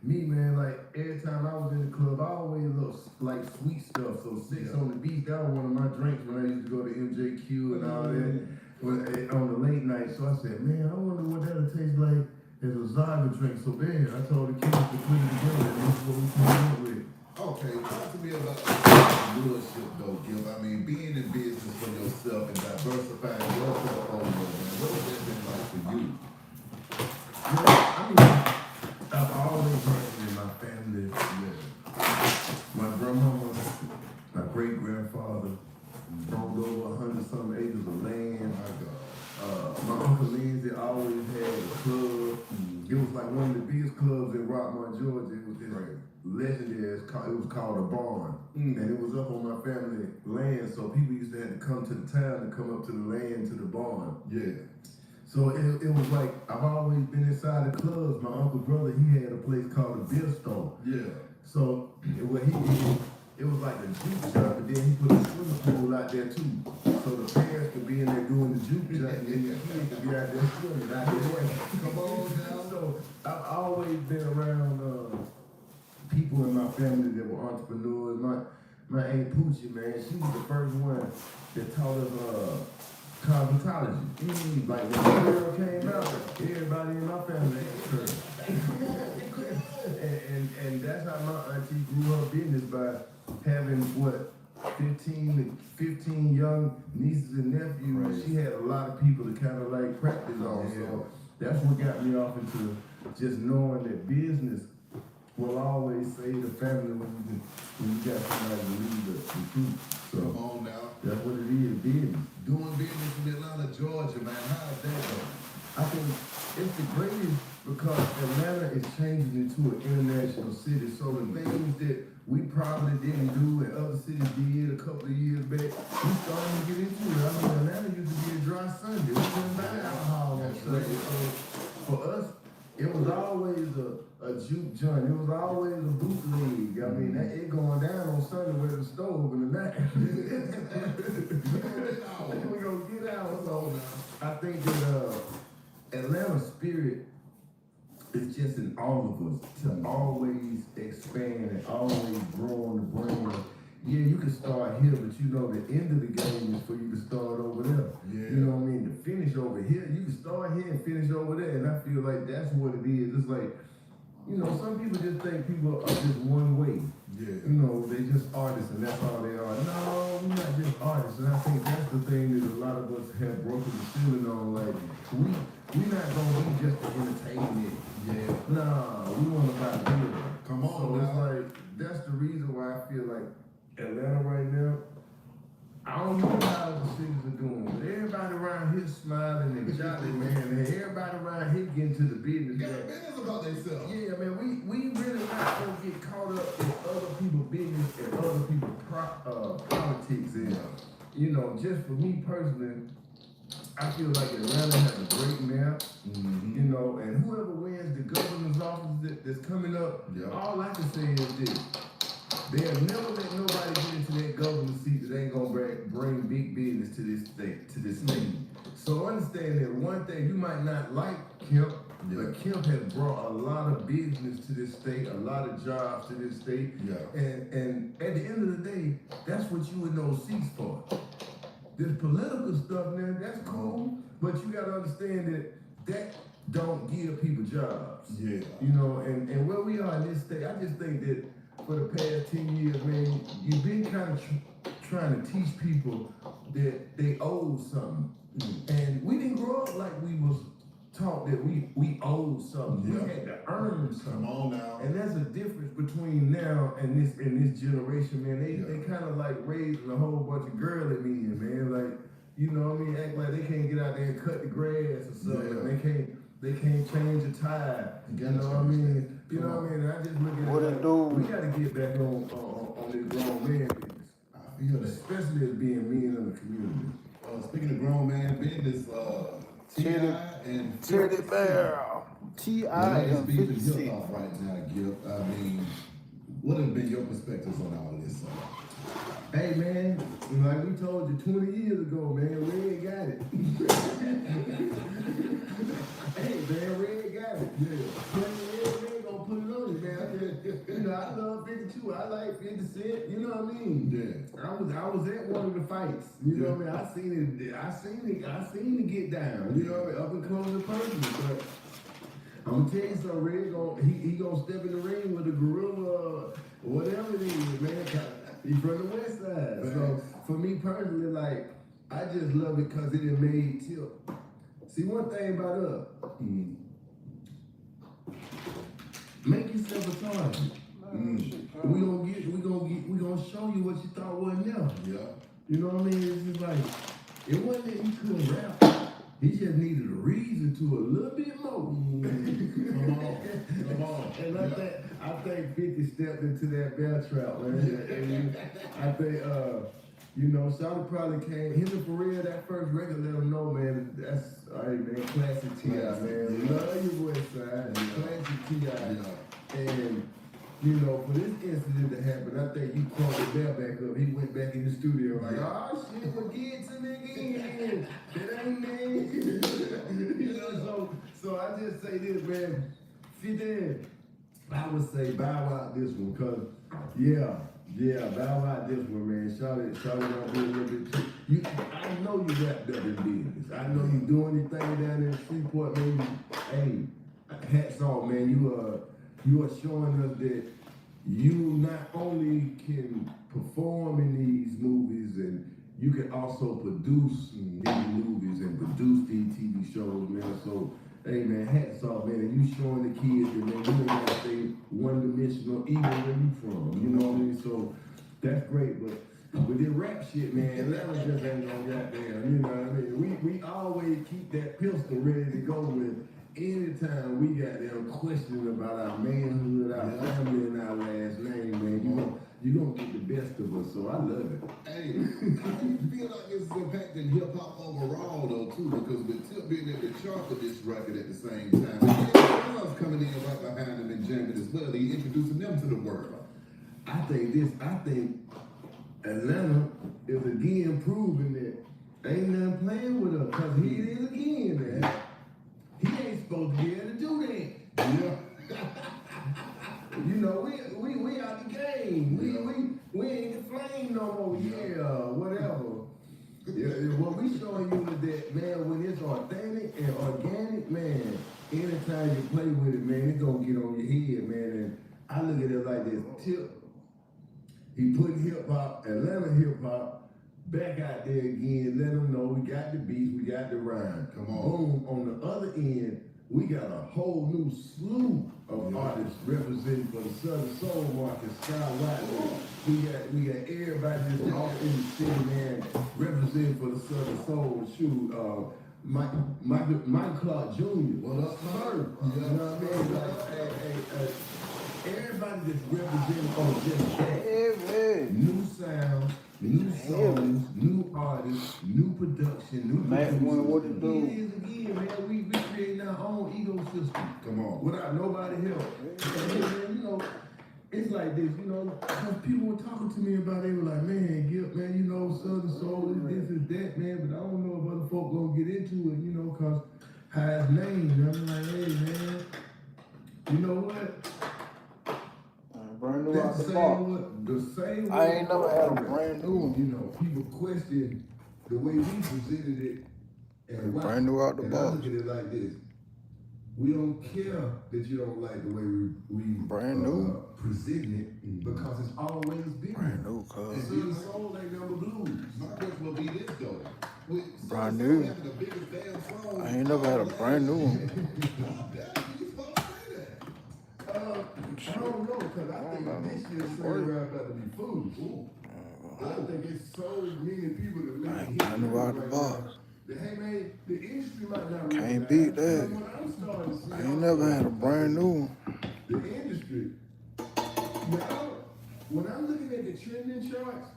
me, man, like every time I was in the club, I always loved like sweet stuff. So Six on the Beach, that was one of my drinks when I used to go to MJQ and all that on the late night. So I said, man, I wonder what that'll taste like as a Zaga drink. So then I told the kids to put it together, and this is what we came up with. Okay, talk to me about entrepreneurship though, Gil. I mean, being in business for yourself and diversifying your portfolio, man, what has that been like for you? I mean, I've always had in my family, my grandmama, my great-grandfather owned over 100-something acres of land. My Uncle Lindsay always had a club. It was like one of the biggest clubs in Rockmont, Georgia. It was this legendary, it was called a barn. And it was up on my family land, so people used to have to come to the town to come up to the land, to the barn. Yeah. So it was like, I've always been inside the clubs. My uncle brother, he had a place called the Beer Store. Yeah. So what he did, it was like a juke shop, but then he put a swimming pool out there too. So the parents could be in there doing the juke shop, and then the kids could be out there swimming out there. Come on now. So I've always been around people in my family that were entrepreneurs. My Aunt Poochie, man, she was the first one that taught us cosmetology. Like when the girl came out, everybody in my family asked her. and that's how my auntie grew her business, by having 15 young nieces and nephews. Right. She had a lot of people to kind of like practice on. So that's what got me off into just knowing that business will always save the family when you got somebody to lead the truth. So come on now. That's what it is, business. Doing business in Atlanta, Georgia, man. How's that going? I think it's the greatest because Atlanta is changing into an international city. So the things that we probably didn't do and other cities did a couple of years back, we starting to get into it. I mean, Atlanta used to be a dry Sunday. We couldn't buy alcohol on Sunday. So for us, it was always a juke joint. It was always a bootleg. I mean, it going down on Sunday with the stove in the night. We gonna get out. So I think that Atlanta spirit is just in all of us to always expand and always grow on the brand. Yeah, you can start here, but you know the end of the game is for you to start over there. Yeah. You know what I mean? To finish over here, you can start here and finish over there. And I feel like that's what it is. It's like, you know, some people just think people are just one way. Yeah. You know, they just artists and that's all they are. No, we're not just artists. And I think that's the thing that a lot of us have broken the ceiling on. Like, we not gonna be just the entertainment. Yeah. Nah, we want to buy beer. Come on, so it's like, that's the reason why I feel like Atlanta right now, I don't know how the cities are doing, but everybody around here smiling and jolly, man, and everybody around here getting to the business. Got business about themselves. Yeah, man, we really not gonna get caught up in other people's business and other people's politics. And, you know, just for me personally, I feel like Atlanta has a great map, you know, and whoever wins the governor's office that's coming up, all I can say is this. They'll never let nobody get into that governor's seat that ain't gonna bring big business to this state. So understand that one thing, you might not like Kemp, but Kemp has brought a lot of business to this state, a lot of jobs to this state. Yeah. And at the end of the day, that's what you in those seats for. This political stuff, man, that's cool, but you gotta understand that don't give people jobs. Yeah. You know, and where we are in this state, I just think that for the past 10 years, man, you've been kind of trying to teach people that they owe something. And we didn't grow up like we was taught that we owed something. We had to earn something. Come on now. And there's a difference between now and this generation, man. They kind of like raising a whole bunch of girly men, man. Like, you know what I mean? Act like they can't get out there and cut the grass or something. They can't change a tire. You know what I mean? You know what I mean? And I just look at it like, we gotta get back on this grown man business. I feel that. Especially as being men in the community. Speaking of grown man business, T.I. and Teddy Bear. T.I. and 50 Cent. Right now, Gil. I mean, what have been your perspectives on all this? Hey man, like we told you 20 years ago, man, Red got it. Hey man, Red got it. Yeah. 20 years, man, gonna put it on you, man. I know, I love 52. I like 50 Cent. You know what I mean? Yeah. I was at one of the fights. You know what I mean? I seen it get down. You know what I mean? Up and close and personal. But I'm gonna tell you something, Red. He gonna step in the ring with a gorilla, whatever it is, man. He from the West Side. Right. So for me personally, like, I just love it because it done made Tip. See, one thing about us, make yourself a target. We gonna show you what you thought wasn't there. Yeah. You know what I mean? It's just like, it wasn't that he couldn't rap. He just needed a reason to a little bit more. Come on. And I think 50 stepped into that bear trap, man. And I think, you know, Shawty probably came, him and for real, that first record let him know, man, that's, all right, man, classic T.I., man. Yeah. Love your West Side, classic T.I. Yeah. And, you know, for this incident to happen, I think you called the bear back up. He went back in the studio like, oh shit, what get to me again? That ain't me. You know, so I just say this, man. 50, I would say bow out this one, cause bow out this one, man. Shawty don't do a little bit too. I know you wrapped up in business. I know you doing your thing down there in Shreveport, man. Hey, hats off, man. You are showing us that you not only can perform in these movies, and you can also produce these movies and produce these TV shows, man. So, hey, man, hats off, man. And you showing the kids that, man, you ain't got to stay one-dimensional even where you from. You know what I mean? So, that's great. But with this rap shit, man, Atlanta just ain't gonna goddamn, you know what I mean? We always keep that pistol ready to go with. Anytime we got them questioning about our manhood, our family, and our last name, man, you gonna get the best of us. So I love it. Hey, how do you feel like this is impacting hip hop overall though too? Because with Tip being at the chart with this record at the same time, and was coming in right behind him and jamming as well, he introducing them to the world. I think Atlanta is again proving that ain't nothing playing with us, cause here it is again, man. He ain't supposed to be able to do that. Yeah. You know, we out the game. We ain't the flame no more. Yeah, whatever. Yeah, what we showing you is that, man, when it's authentic and organic, man, anytime you play with it, man, it's gonna get on your head, man. And I look at it like this. Tip, he put hip hop, Atlanta hip hop, back out there again, let them know we got the beats, we got the rhyme. Come on. Boom, on the other end, we got a whole new slew of artists representing for the Southern Soul market, Sky White. We got everybody that's off in the city, man, representing for the Southern Soul. Shoot, Mike Clark Jr. What up, Sir? You know what I mean? Like, everybody that's representing on just that. New sound, new songs, new artists, new production, new producers. What to do? It is again, man. We creating our own ecosystem. Come on. Without nobody help. And then, you know, it's like this, you know, because people were talking to me about it, they were like, man, Gil, man, you know, Southern Soul is this, is that, man, but I don't know if other folk gonna get into it, you know, because how it's named. And I'm like, hey, man, you know what? Brand new out the box. The same I ain't never had a brand new one. You know, people question the way we presented it. And why. Brand new out the And box. I look at it like this. We don't care that you don't like the way we Brand new. present it, because it's always been Brand new, And cuz. Southern Soul ain't never blues. My question will be this though. With Brand Southern new. Soul having the biggest damn song, I ain't never had a brand new one. You supposed to say that. I don't know, because I think this year's Slam Rap about to be foolish. I think it's so many people that make it. I knew out the box. Hey man, the industry might not Can't beat that. I ain't never had a brand new one. The industry. Now, when I'm looking at the trending charts,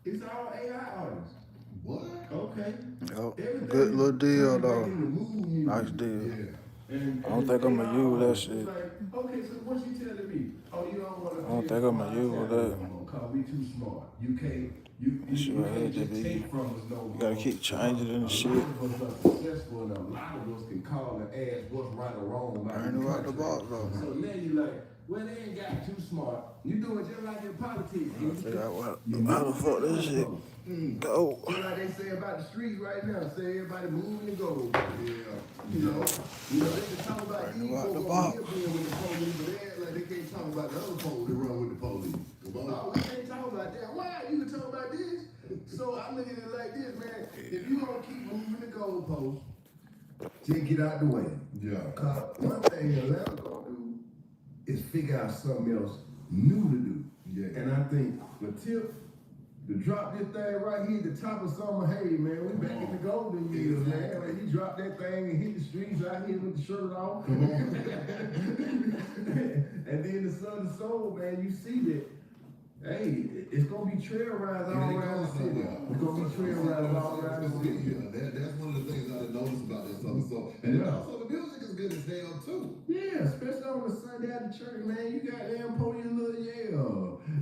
it's all AI artists. What? Okay. Yep. Good little deal though. Nice deal. Yeah. I don't think I'ma use that shit. Like, okay, so what you telling me? Oh, you don't want to. I don't think I'ma use that. Cause we too smart. You can't. You Sure, can't it just be. take from us no more. You gotta keep changing it and shit. A lot of us are successful, and a lot of us can call and ask what's right or wrong. Brand new out the box though. So now you like, Well, they ain't got too smart. You do it just like in politics. How the fuck this shit go? Just like they say about the streets right now. Say everybody moving to go. Yeah. You know, they can talk about these folks over here being with the police, but they act like they can't talk about the other folks that run with the police. Oh, we can't talk about that. Why? You can talk about this. So I look at it like this, man. If you gonna keep moving the goalposts, just get out the way. Yeah. One thing Atlanta gonna do is figure out something else new to do. Yeah. And I think for Tip to drop this thing right here at the top of summer, hey man, we back in the golden years, man. Like, he dropped that thing and hit the streets out here with the shirt off. Come on. And then the Southern Soul, man, you see that. Hey, it's gonna be trail rides all around the city. It's gonna be trail rides all around the city. Yeah, that's one of the things I noticed about that Southern Soul. And then also the music is good as hell too. Yeah, especially on a Sunday at the church, man. You got them podium little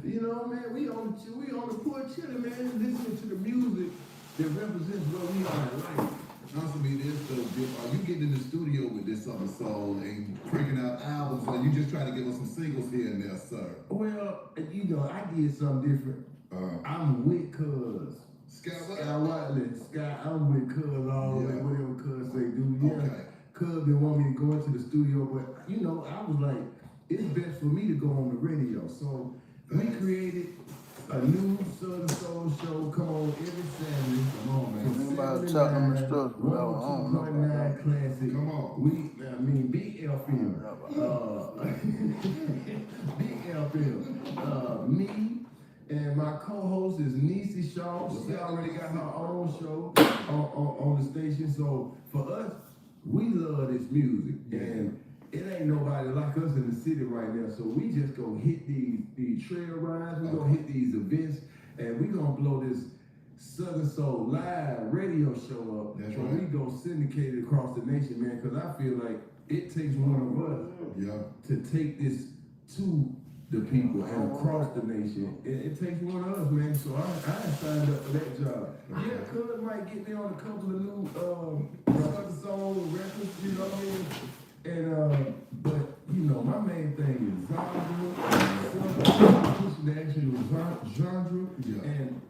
You know, man, we on the porch chilling, man, listening to the music that represents what we are in life. Also, me this though, are you getting in the studio with this Southern Soul and cranking out albums, or you just trying to give us some singles here and there, sir? Well, you know, I did something different. I'm with Cuz. I'm with Cuz all the way, whatever Cuz say do. Yeah, okay. Cuz been wanting me to go into the studio, but you know, I was like, it's best for me to go on the radio. So we created a new Southern Soul show. Come on every Saturday. Come on, man. About Tottenham stuff. 102.9 classic. Come on. BFM. BFM. Me and my co-host is Niecy Shaw. She already got her own show on the station. So for us, we love this music. And it ain't nobody like us in the city right now. So we just gonna hit these trail rides. We gonna hit these events. And we gonna blow this Southern Soul live radio show up. That's so right. we go syndicate it across the nation, man. Because I feel like it takes one of us to take this to the people and across the nation. It takes one of us, man. So I signed up for that job. Yeah, Cuz might get me on a couple of new Southern Soul records, you know what I mean? And but you know, my main thing is pushing the actual genre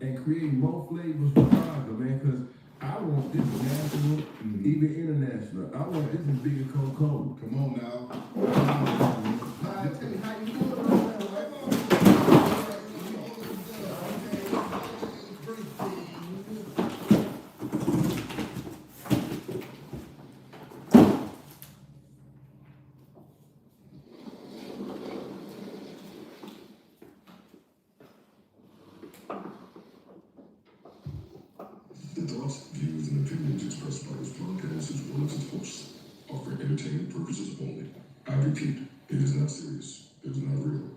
and creating more flavors for Saga, man. Because I want this national, even international. I want this as big as Coca-Cola. Come on now. I tell you how you do it right now, right? The thoughts, views, and opinions expressed by this podcast as well as its hosts are for entertainment purposes only. I repeat, it is not serious. It is not real.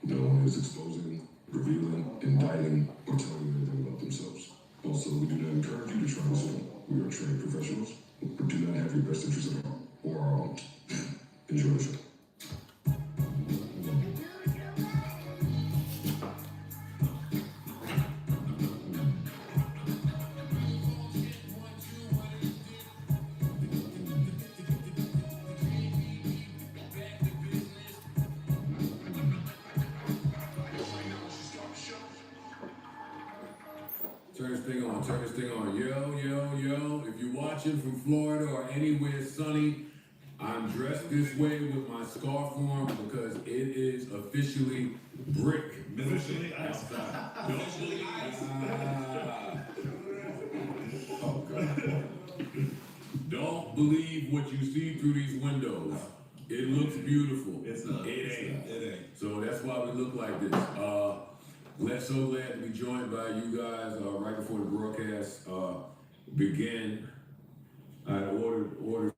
No one is exposing, revealing, indicting, or telling you anything about themselves. Also, we do not encourage you to try this at home. We are trained professionals who do not have your best interests at heart or our own. Enjoy the show. Turn this thing on. Yo. If you're watching from Florida or anywhere sunny, I'm dressed this way with my scarf on because it is officially brick. Officially outside. Officially Oh, God. Don't believe what you see through these windows. It looks beautiful. It's not. It ain't. So that's why we look like this. So glad to be joined by you guys right before the broadcast began. I ordered